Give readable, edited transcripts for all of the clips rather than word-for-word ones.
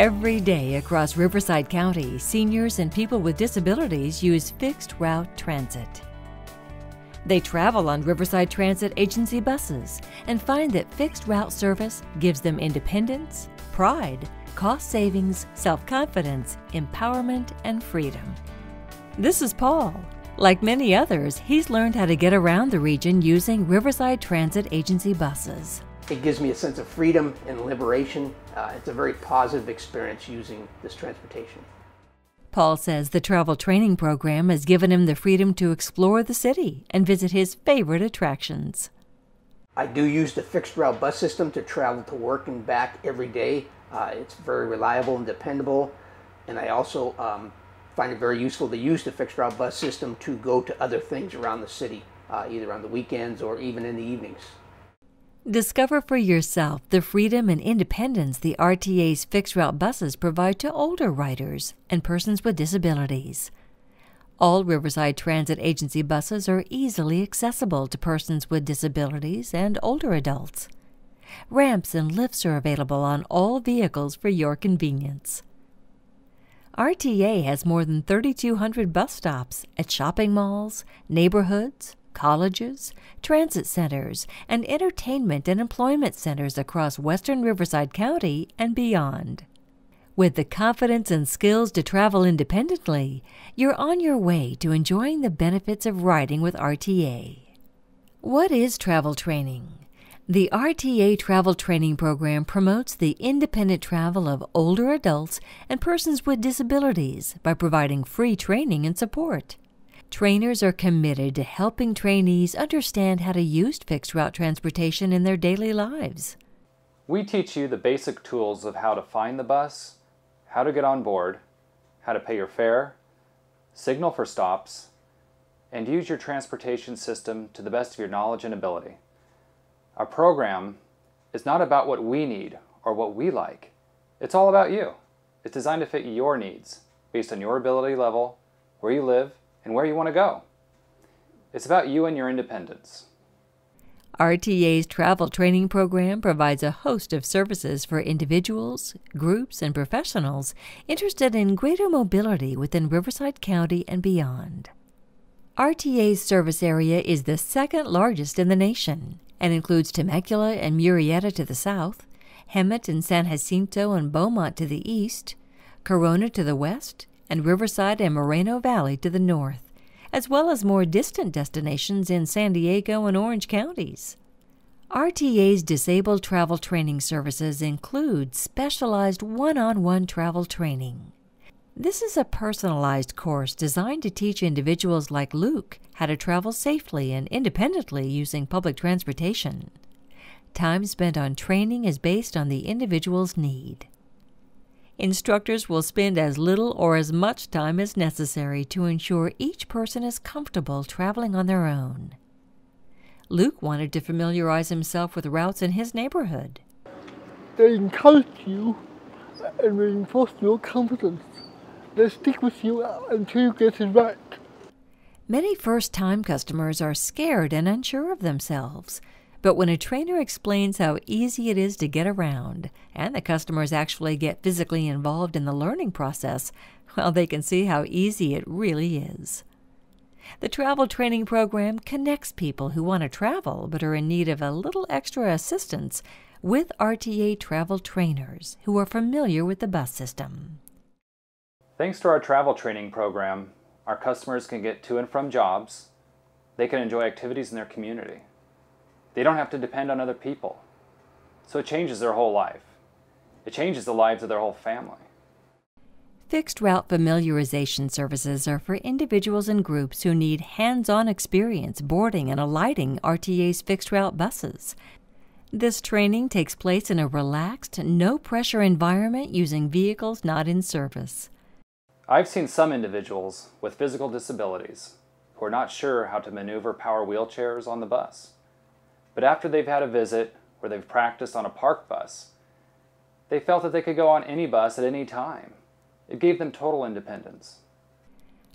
Every day across Riverside County, seniors and people with disabilities use fixed route transit. They travel on Riverside Transit Agency buses and find that fixed route service gives them independence, pride, cost savings, self-confidence, empowerment, and freedom. This is Paul. Like many others, he's learned how to get around the region using Riverside Transit Agency buses. It gives me a sense of freedom and liberation. It's a very positive experience using this transportation. Paul says the travel training program has given him the freedom to explore the city and visit his favorite attractions. I do use the fixed route bus system to travel to work and back every day. It's very reliable and dependable, and I also find it very useful to use the fixed route bus system to go to other things around the city, either on the weekends or even in the evenings. Discover for yourself the freedom and independence the RTA's fixed route buses provide to older riders and persons with disabilities. All Riverside Transit Agency buses are easily accessible to persons with disabilities and older adults. Ramps and lifts are available on all vehicles for your convenience. RTA has more than 3,200 bus stops at shopping malls, neighborhoods, colleges, transit centers, and entertainment and employment centers across western Riverside County and beyond. With the confidence and skills to travel independently, you're on your way to enjoying the benefits of riding with RTA. What is travel training? The RTA Travel Training Program promotes the independent travel of older adults and persons with disabilities by providing free training and support. Trainers are committed to helping trainees understand how to use fixed route transportation in their daily lives. We teach you the basic tools of how to find the bus, how to get on board, how to pay your fare, signal for stops, and use your transportation system to the best of your knowledge and ability. Our program is not about what we need or what we like. It's all about you. It's designed to fit your needs based on your ability level, where you live, and where you want to go. It's about you and your independence. RTA's travel training program provides a host of services for individuals, groups, and professionals interested in greater mobility within Riverside County and beyond. RTA's service area is the second largest in the nation and includes Temecula and Murrieta to the south, Hemet and San Jacinto and Beaumont to the east, Corona to the west, and Riverside and Moreno Valley to the north, as well as more distant destinations in San Diego and Orange counties. RTA's disabled travel training services include specialized one-on-one travel training. This is a personalized course designed to teach individuals like Luke how to travel safely and independently using public transportation. Time spent on training is based on the individual's need. Instructors will spend as little or as much time as necessary to ensure each person is comfortable traveling on their own. Luke wanted to familiarize himself with routes in his neighborhood. They encourage you and reinforce your confidence. They stick with you until you get it right. Many first-time customers are scared and unsure of themselves. But when a trainer explains how easy it is to get around, and the customers actually get physically involved in the learning process, well, they can see how easy it really is. The travel training program connects people who want to travel but are in need of a little extra assistance with RTA travel trainers who are familiar with the bus system. Thanks to our travel training program, our customers can get to and from jobs. They can enjoy activities in their community. They don't have to depend on other people. So it changes their whole life. It changes the lives of their whole family. Fixed route familiarization services are for individuals and groups who need hands-on experience boarding and alighting RTA's fixed route buses. This training takes place in a relaxed, no-pressure environment using vehicles not in service. I've seen some individuals with physical disabilities who are not sure how to maneuver power wheelchairs on the bus. But after they've had a visit where they've practiced on a park bus, they felt that they could go on any bus at any time. It gave them total independence.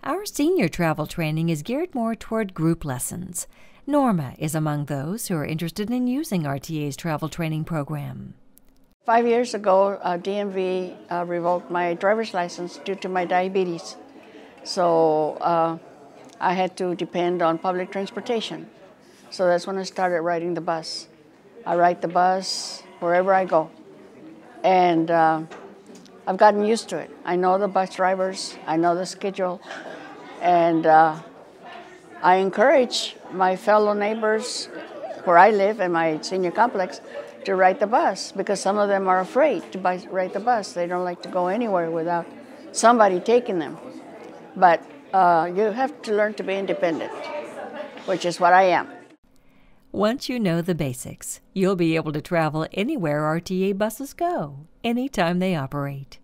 Our senior travel training is geared more toward group lessons. Norma is among those who are interested in using RTA's travel training program. 5 years ago, DMV revoked my driver's license due to my diabetes. So I had to depend on public transportation. So that's when I started riding the bus. I ride the bus wherever I go. And I've gotten used to it. I know the bus drivers, I know the schedule, and I encourage my fellow neighbors where I live in my senior complex to ride the bus, because some of them are afraid to ride the bus. They don't like to go anywhere without somebody taking them. But you have to learn to be independent, which is what I am. Once you know the basics, you'll be able to travel anywhere RTA buses go, anytime they operate.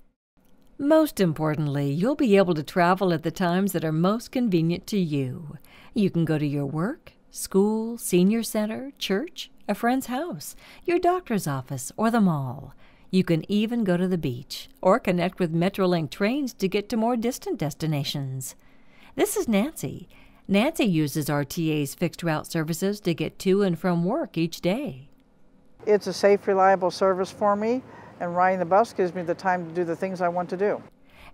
Most importantly, you'll be able to travel at the times that are most convenient to you. You can go to your work, school, senior center, church, a friend's house, your doctor's office, or the mall. You can even go to the beach or connect with Metrolink trains to get to more distant destinations. This is Nancy. Nancy uses RTA's fixed route services to get to and from work each day. It's a safe, reliable service for me, and riding the bus gives me the time to do the things I want to do.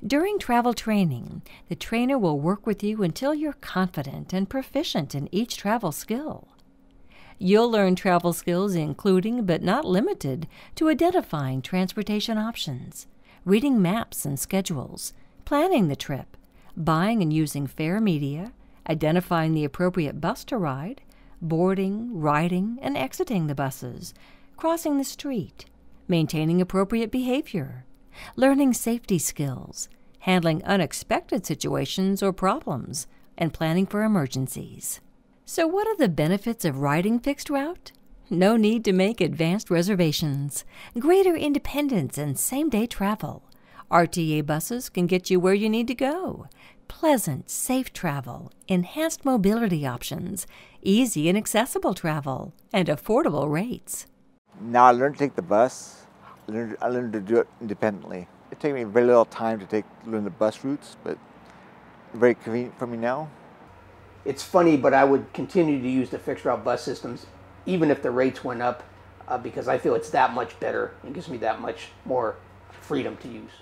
During travel training, the trainer will work with you until you're confident and proficient in each travel skill. You'll learn travel skills including, but not limited to, identifying transportation options, reading maps and schedules, planning the trip, buying and using fare media, identifying the appropriate bus to ride, boarding, riding, and exiting the buses, crossing the street, maintaining appropriate behavior, learning safety skills, handling unexpected situations or problems, and planning for emergencies. So what are the benefits of riding fixed route? No need to make advanced reservations, greater independence and same-day travel. RTA buses can get you where you need to go. Pleasant, safe travel, enhanced mobility options, easy and accessible travel, and affordable rates. Now I learned to take the bus. I learned to do it independently. It takes me very little time to learn the bus routes, but very convenient for me now. It's funny, but I would continue to use the fixed route bus systems even if the rates went up because I feel it's that much better and gives me that much more freedom to use.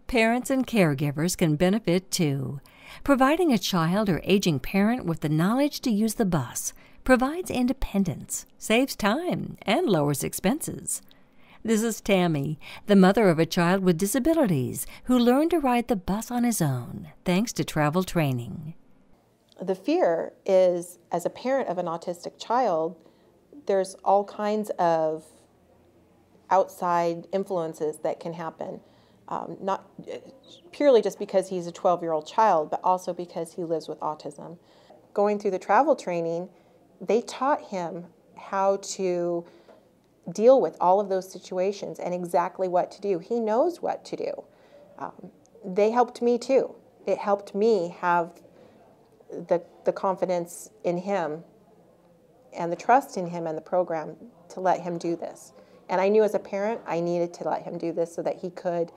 Parents and caregivers can benefit too. Providing a child or aging parent with the knowledge to use the bus provides independence, saves time, and lowers expenses. This is Tammy, the mother of a child with disabilities who learned to ride the bus on his own thanks to travel training. The fear is, as a parent of an autistic child, there's all kinds of outside influences that can happen. Not purely just because he's a 12-year-old child, but also because he lives with autism. Going through the travel training, they taught him how to deal with all of those situations and exactly what to do. He knows what to do. They helped me too. It helped me have the confidence in him and the trust in him and the program to let him do this. And I knew as a parent I needed to let him do this so that he could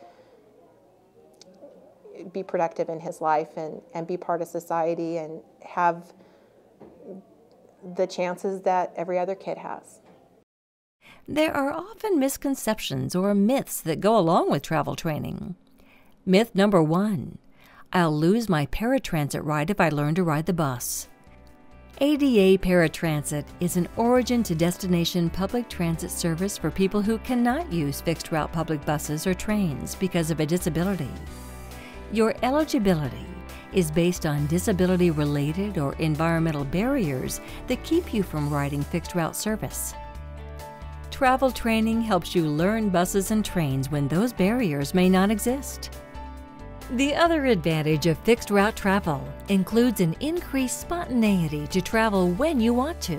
be productive in his life and be part of society and have the chances that every other kid has. There are often misconceptions or myths that go along with travel training. Myth number 1, I'll lose my paratransit ride if I learn to ride the bus. ADA Paratransit is an origin-to-destination public transit service for people who cannot use fixed-route public buses or trains because of a disability. Your eligibility is based on disability-related or environmental barriers that keep you from riding fixed-route service. Travel training helps you learn buses and trains when those barriers may not exist. The other advantage of fixed-route travel includes an increased spontaneity to travel when you want to,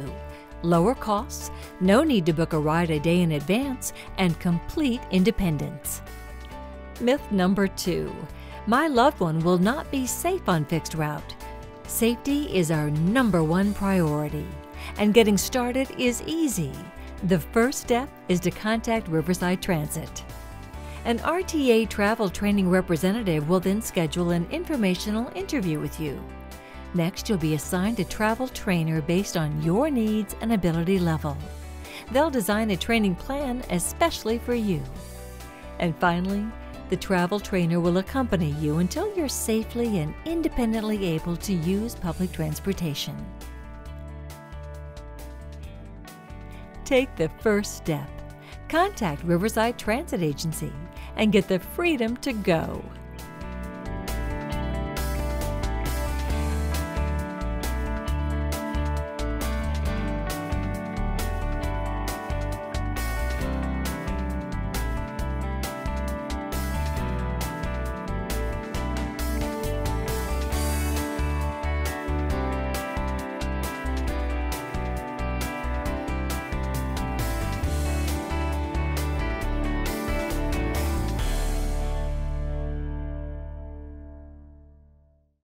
lower costs, no need to book a ride a day in advance, and complete independence. Myth number 2, my loved one will not be safe on fixed route. Safety is our number 1 priority, and getting started is easy. The first step is to contact Riverside Transit. An RTA travel training representative will then schedule an informational interview with you. Next, you'll be assigned a travel trainer based on your needs and ability level. They'll design a training plan especially for you. And finally, the travel trainer will accompany you until you're safely and independently able to use public transportation. Take the first step. Contact Riverside Transit Agency and get the freedom to go.